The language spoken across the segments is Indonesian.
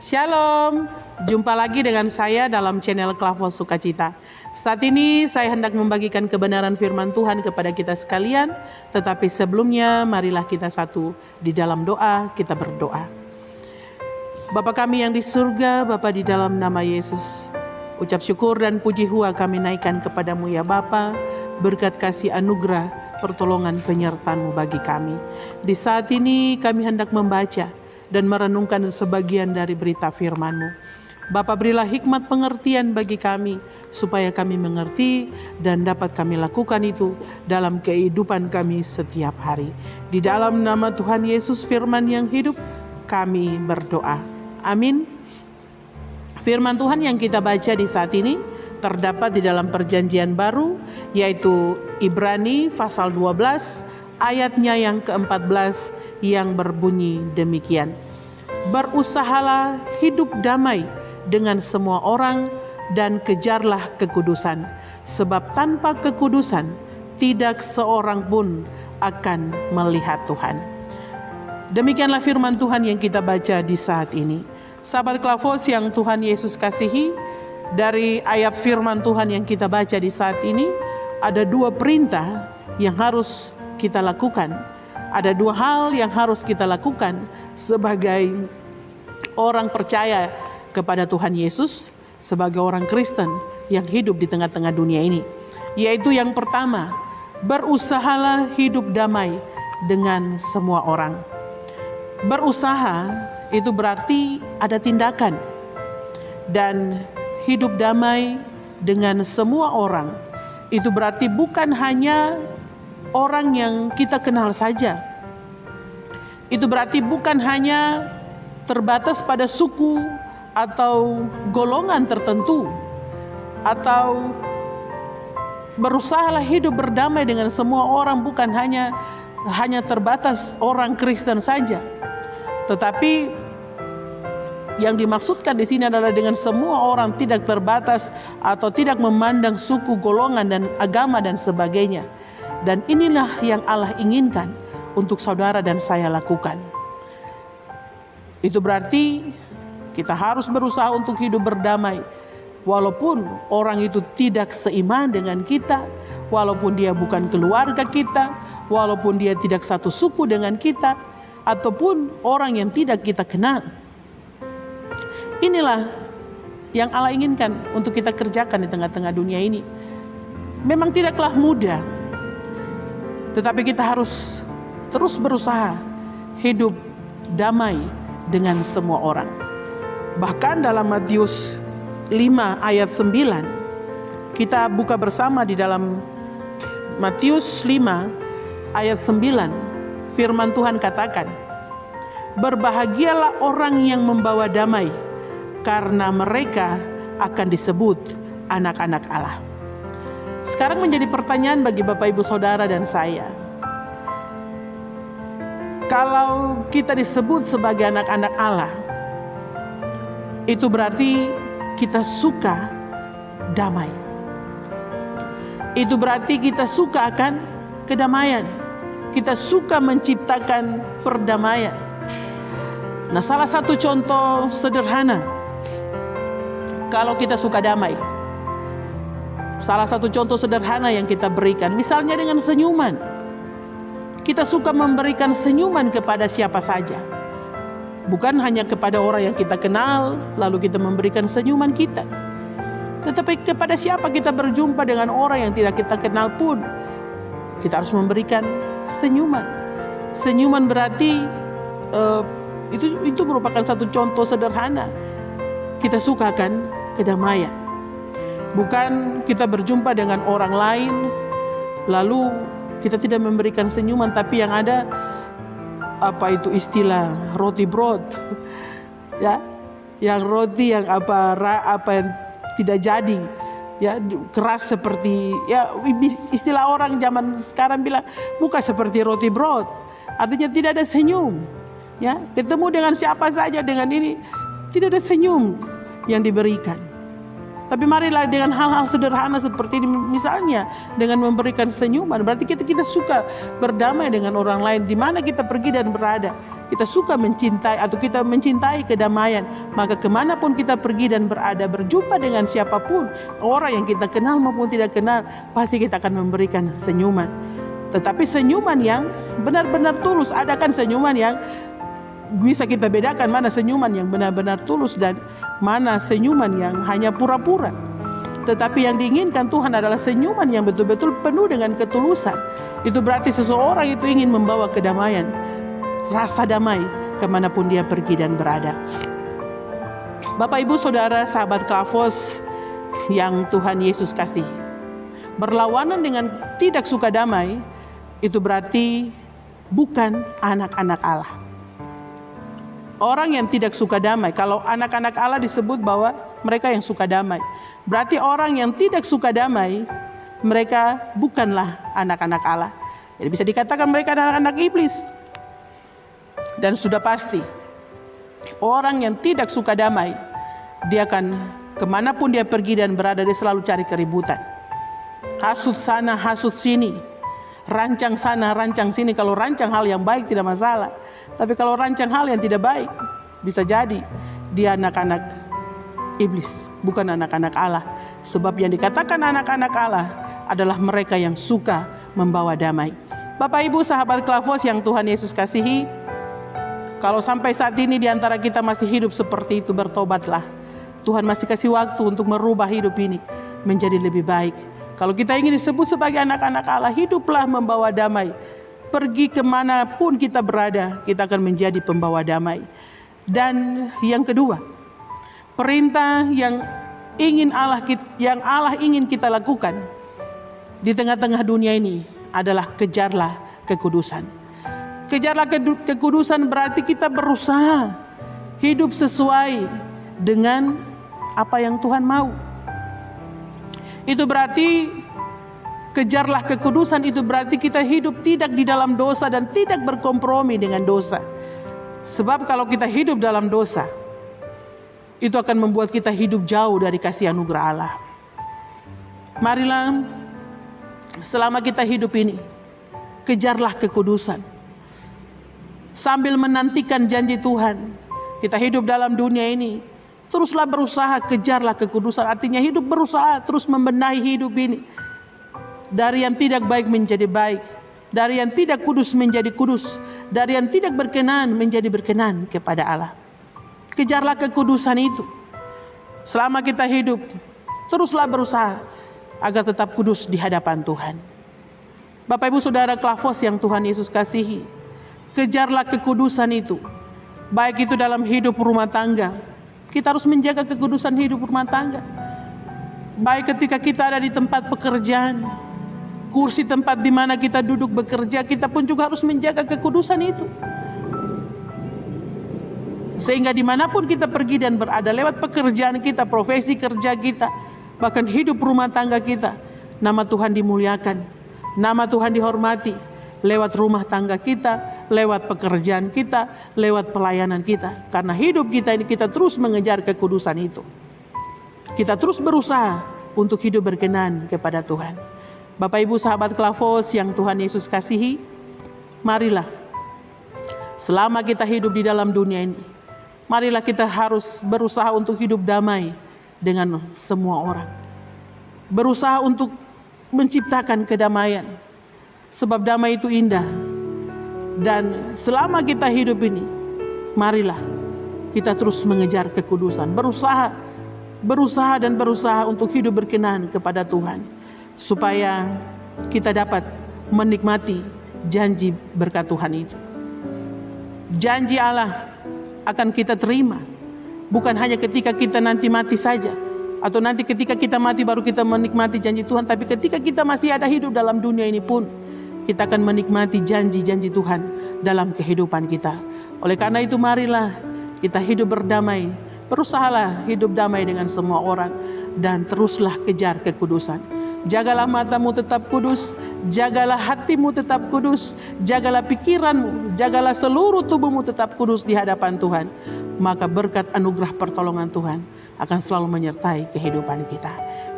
Shalom, jumpa lagi dengan saya dalam channel Klavos Sukacita. Saat ini saya hendak membagikan kebenaran firman Tuhan kepada kita sekalian. Tetapi sebelumnya marilah kita satu di dalam doa, kita berdoa. Bapa kami yang di surga, Bapa di dalam nama Yesus, ucap syukur dan puji hua kami naikkan kepadamu ya Bapa. Berkat kasih anugerah, pertolongan penyertaan-Mu bagi kami. Di saat ini kami hendak membaca dan merenungkan sebagian dari berita firman-Mu. Bapa, berilah hikmat pengertian bagi kami, supaya kami mengerti dan dapat kami lakukan itu dalam kehidupan kami setiap hari. Di dalam nama Tuhan Yesus firman yang hidup, kami berdoa. Amin. Firman Tuhan yang kita baca di saat ini terdapat di dalam perjanjian baru, yaitu Ibrani pasal 12, ayatnya yang ke-14 yang berbunyi demikian. Berusahalah hidup damai dengan semua orang dan kejarlah kekudusan, sebab tanpa kekudusan tidak seorang pun akan melihat Tuhan. Demikianlah firman Tuhan yang kita baca di saat ini. Sahabat Klavos yang Tuhan Yesus kasihi, dari ayat firman Tuhan yang kita baca di saat ini ada dua perintah yang harus kita lakukan. Ada dua hal yang harus kita lakukan sebagai orang percaya kepada Tuhan Yesus, sebagai orang Kristen yang hidup di tengah-tengah dunia ini. Yaitu yang pertama, berusahalah hidup damai dengan semua orang. Berusaha itu berarti ada tindakan, dan hidup damai dengan semua orang itu berarti bukan hanya orang yang kita kenal saja. Itu berarti bukan hanya terbatas pada suku atau golongan tertentu, atau berusahalah hidup berdamai dengan semua orang bukan hanya terbatas orang Kristen saja. Tetapi yang dimaksudkan di sini adalah dengan semua orang, tidak terbatas atau tidak memandang suku, golongan dan agama dan sebagainya. Dan inilah yang Allah inginkan untuk saudara dan saya lakukan. Itu berarti kita harus berusaha untuk hidup berdamai. Walaupun orang itu tidak seiman dengan kita, walaupun dia bukan keluarga kita, walaupun dia tidak satu suku dengan kita, ataupun orang yang tidak kita kenal. Inilah yang Allah inginkan untuk kita kerjakan di tengah-tengah dunia ini. Memang tidaklah mudah, tetapi kita harus terus berusaha hidup damai dengan semua orang. Bahkan dalam Matius 5 ayat 9, kita buka bersama di dalam Matius 5 ayat 9, firman Tuhan katakan, berbahagialah orang yang membawa damai, karena mereka akan disebut anak-anak Allah. Sekarang menjadi pertanyaan bagi Bapak Ibu Saudara dan saya. Kalau kita disebut sebagai anak-anak Allah, itu berarti kita suka damai. Itu berarti kita suka akan kedamaian. Kita suka menciptakan perdamaian. Nah, salah satu contoh sederhana kalau kita suka damai, salah satu contoh sederhana yang kita berikan, misalnya dengan senyuman. Kita suka memberikan senyuman kepada siapa saja, bukan hanya kepada orang yang kita kenal lalu kita memberikan senyuman kita, tetapi kepada siapa kita berjumpa dengan orang yang tidak kita kenal pun kita harus memberikan senyuman. Senyuman berarti itu merupakan satu contoh sederhana. Kita sukakan kedamaian. Bukan kita berjumpa dengan orang lain lalu kita tidak memberikan senyuman, tapi yang ada istilah roti brot, ya, yang roti yang apa yang tidak jadi, ya, keras seperti, ya, istilah orang zaman sekarang bilang muka seperti roti brot, artinya tidak ada senyum, ya, ketemu dengan siapa saja dengan ini tidak ada senyum yang diberikan. Tapi marilah dengan hal-hal sederhana seperti ini, misalnya dengan memberikan senyuman, berarti kita suka berdamai dengan orang lain di mana kita pergi dan berada. Kita suka mencintai atau kita mencintai kedamaian, maka kemanapun kita pergi dan berada, berjumpa dengan siapapun, orang yang kita kenal maupun tidak kenal, pasti kita akan memberikan senyuman. Tetapi senyuman yang benar-benar tulus. Ada kan senyuman yang bisa kita bedakan mana senyuman yang benar-benar tulus dan mana senyuman yang hanya pura-pura. Tetapi yang diinginkan Tuhan adalah senyuman yang betul-betul penuh dengan ketulusan. Itu berarti seseorang itu ingin membawa kedamaian, rasa damai kemanapun dia pergi dan berada. Bapak, Ibu, Saudara, sahabat Klavos yang Tuhan Yesus kasih, berlawanan dengan tidak suka damai itu berarti bukan anak-anak Allah. Orang yang tidak suka damai, kalau anak-anak Allah disebut bahwa mereka yang suka damai, berarti orang yang tidak suka damai, mereka bukanlah anak-anak Allah. Jadi bisa dikatakan mereka adalah anak iblis. Dan sudah pasti, orang yang tidak suka damai, dia akan kemanapun dia pergi dan berada, dia selalu cari keributan. Hasut sana, hasut sini, rancang sana, rancang sini. Kalau rancang hal yang baik tidak masalah. Tapi kalau rancang hal yang tidak baik, bisa jadi dia anak-anak iblis, bukan anak-anak Allah. Sebab yang dikatakan anak-anak Allah adalah mereka yang suka membawa damai. Bapak, Ibu, sahabat Klavos yang Tuhan Yesus kasihi, kalau sampai saat ini di antara kita masih hidup seperti itu, bertobatlah. Tuhan masih kasih waktu untuk merubah hidup ini menjadi lebih baik. Kalau kita ingin disebut sebagai anak-anak Allah, hiduplah membawa damai. Pergi kemanapun kita berada, kita akan menjadi pembawa damai. Dan yang kedua, perintah yang Allah ingin kita lakukan di tengah-tengah dunia ini adalah kejarlah kekudusan. Kejarlah kekudusan berarti kita berusaha hidup sesuai dengan apa yang Tuhan mau. Itu berarti kejarlah kekudusan, itu berarti kita hidup tidak di dalam dosa dan tidak berkompromi dengan dosa. Sebab kalau kita hidup dalam dosa, itu akan membuat kita hidup jauh dari kasih anugerah Allah. Marilah selama kita hidup ini, kejarlah kekudusan. Sambil menantikan janji Tuhan, kita hidup dalam dunia ini, teruslah berusaha, kejarlah kekudusan. Artinya hidup berusaha terus membenahi hidup ini. Dari yang tidak baik menjadi baik, dari yang tidak kudus menjadi kudus, dari yang tidak berkenan menjadi berkenan kepada Allah. Kejarlah kekudusan itu. Selama kita hidup, teruslah berusaha agar tetap kudus di hadapan Tuhan. Bapak, Ibu, Saudara Klavos yang Tuhan Yesus kasihi, kejarlah kekudusan itu. Baik itu dalam hidup rumah tangga, kita harus menjaga kekudusan hidup rumah tangga. Baik ketika kita ada di tempat pekerjaan, kursi tempat di mana kita duduk bekerja, kita pun juga harus menjaga kekudusan itu. Sehingga dimanapun kita pergi dan berada, lewat pekerjaan kita, profesi kerja kita, bahkan hidup rumah tangga kita, nama Tuhan dimuliakan, nama Tuhan dihormati, lewat rumah tangga kita, lewat pekerjaan kita, lewat pelayanan kita. Karena hidup kita ini kita terus mengejar kekudusan itu. Kita terus berusaha untuk hidup berkenan kepada Tuhan. Bapak, Ibu, sahabat Klavos yang Tuhan Yesus kasihi, marilah selama kita hidup di dalam dunia ini, marilah kita harus berusaha untuk hidup damai dengan semua orang. Berusaha untuk menciptakan kedamaian. Sebab damai itu indah. Dan selama kita hidup ini, marilah kita terus mengejar kekudusan. Berusaha dan berusaha untuk hidup berkenan kepada Tuhan. Supaya kita dapat menikmati janji berkat Tuhan itu. Janji Allah akan kita terima, bukan hanya ketika kita nanti mati saja, atau nanti ketika kita mati baru kita menikmati janji Tuhan, tapi ketika kita masih ada hidup dalam dunia ini pun kita akan menikmati janji-janji Tuhan dalam kehidupan kita. Oleh karena itu marilah kita hidup berdamai, berusahalah hidup damai dengan semua orang, dan teruslah kejar kekudusan. Jagalah matamu tetap kudus, jagalah hatimu tetap kudus, jagalah pikiranmu, jagalah seluruh tubuhmu tetap kudus di hadapan Tuhan. Maka berkat anugerah pertolongan Tuhan akan selalu menyertai kehidupan kita.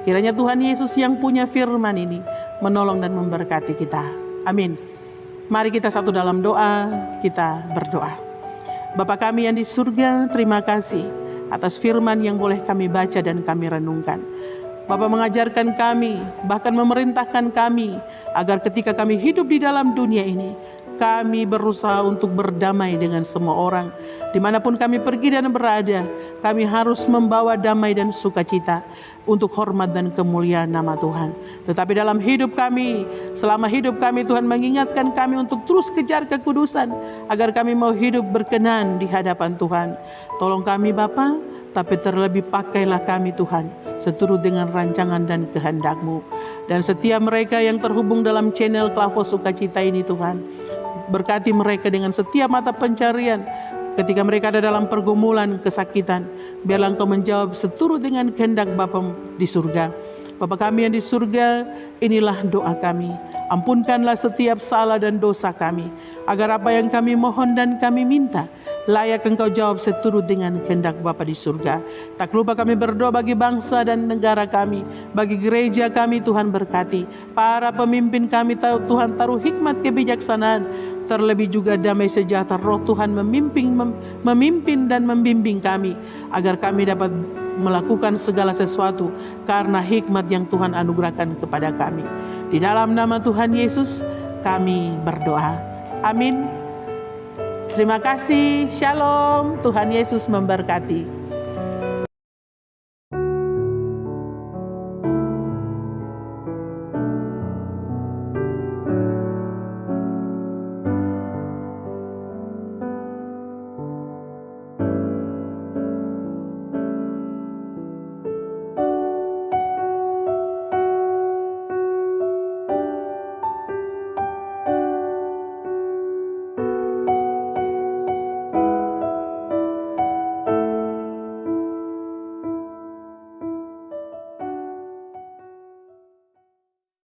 Kiranya Tuhan Yesus yang punya firman ini menolong dan memberkati kita. Amin. Mari kita satu dalam doa, kita berdoa. Bapa kami yang di surga, terima kasih atas firman yang boleh kami baca dan kami renungkan. Bapa mengajarkan kami, bahkan memerintahkan kami, agar ketika kami hidup di dalam dunia ini, kami berusaha untuk berdamai dengan semua orang. Dimanapun kami pergi dan berada, kami harus membawa damai dan sukacita untuk hormat dan kemuliaan nama Tuhan. Tetapi dalam hidup kami, selama hidup kami, Tuhan mengingatkan kami untuk terus kejar kekudusan, agar kami mau hidup berkenan di hadapan Tuhan. Tolong kami Bapa, tapi terlebih pakailah kami Tuhan seturut dengan rancangan dan kehendak-Mu. Dan setiap mereka yang terhubung dalam channel Klavos Sukacita ini Tuhan, berkati mereka dengan setiap mata pencarian. Ketika mereka ada dalam pergumulan, kesakitan, biarlah Engkau menjawab seturut dengan kehendak Bapa di surga. Bapa kami yang di surga, inilah doa kami. Ampunkanlah setiap salah dan dosa kami, agar apa yang kami mohon dan kami minta, layak Engkau jawab seturut dengan kehendak Bapa di surga. Tak lupa kami berdoa bagi bangsa dan negara kami, bagi gereja kami Tuhan berkati. Para pemimpin kami Tuhan taruh hikmat kebijaksanaan, terlebih juga damai sejahtera roh Tuhan memimpin dan membimbing kami, agar kami dapat melakukan segala sesuatu karena hikmat yang Tuhan anugerahkan kepada kami. Di dalam nama Tuhan Yesus kami berdoa. Amin. Terima kasih. Shalom. Tuhan Yesus memberkati.